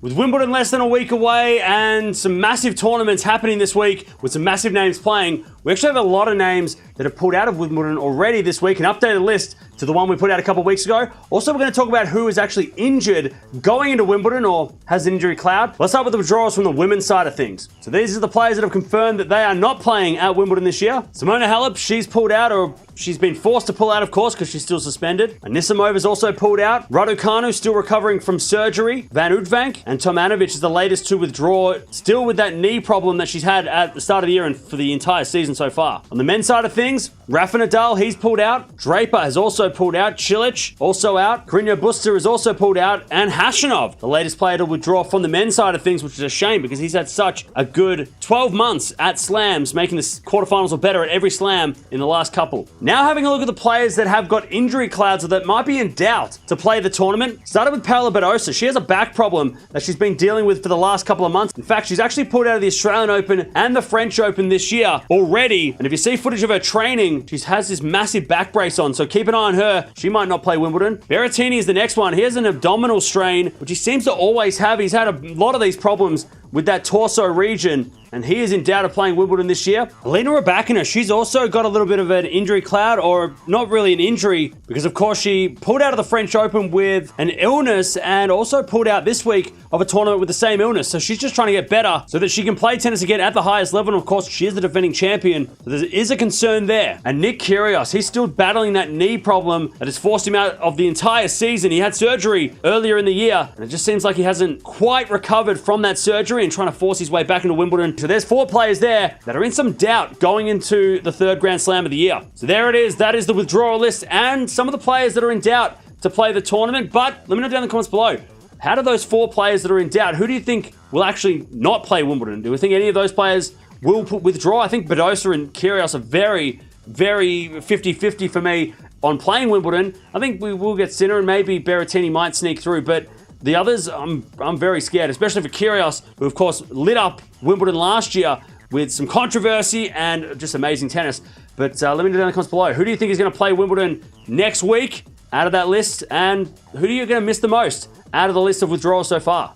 With Wimbledon less than a week away and some massive tournaments happening this week with some massive names playing, we actually have a lot of names that have pulled out of Wimbledon already this week, an updated list to the one we put out a couple of weeks ago. Also, we're going to talk about who is actually injured going into Wimbledon or has an injury cloud. Let's start with the withdrawals from the women's side of things. So these are the players that have confirmed that they are not playing at Wimbledon this year. Simona Halep, she's pulled out, or she's been forced to pull out, of course, because she's still suspended. Anisimovan's also pulled out. Raducanu still recovering from surgery. Van Uytvanck and Tomanovic is the latest to withdraw, still with that knee problem that she's had at the start of the year and for the entire season so far. On the men's side of things, Rafa Nadal, he's pulled out. Draper has also pulled out. Cilic also out. Carreño Busta is also pulled out. And Khachanov, the latest player to withdraw from the men's side of things, which is a shame because he's had such a good 12 months at slams, making the quarterfinals or better at every slam in the last couple. Now having a look at the players that have got injury clouds or that might be in doubt to play the tournament. Started with Paula Badosa. She has a back problem that she's been dealing with for the last couple of months. In fact, she's actually pulled out of the Australian Open and the French Open this year already. And if you see footage of her training, she has this massive back brace on, so keep an eye on her. She might not play Wimbledon. Berrettini is the next one. He has an abdominal strain, which he seems to always have. He's had a lot of these problems with that torso region, and he is in doubt of playing Wimbledon this year. Alina Rybakina, she's also got a little bit of an injury cloud, or not really an injury, because of course she pulled out of the French Open with an illness and also pulled out this week of a tournament with the same illness. So she's just trying to get better so that she can play tennis again at the highest level. And of course, she is the defending champion. So there is a concern there. And Nick Kyrgios, he's still battling that knee problem that has forced him out of the entire season. He had surgery earlier in the year, and it just seems like he hasn't quite recovered from that surgery and trying to force his way back into Wimbledon. So there's 4 players there that are in some doubt going into the 3rd Grand Slam of the year. So there it is. That is the withdrawal list and some of the players that are in doubt to play the tournament. But let me know down in the comments below. How do those 4 players that are in doubt, who do you think will actually not play Wimbledon? Do we think any of those players will withdraw? I think Badosa and Kyrgios are very, very 50-50 for me on playing Wimbledon. I think we will get Sinner and maybe Berrettini might sneak through, but the others, I'm very scared, especially for Kyrgios, who of course lit up Wimbledon last year with some controversy and just amazing tennis. But let me know down in the comments below. Who do you think is going to play Wimbledon next week out of that list? And who are you going to miss the most out of the list of withdrawals so far?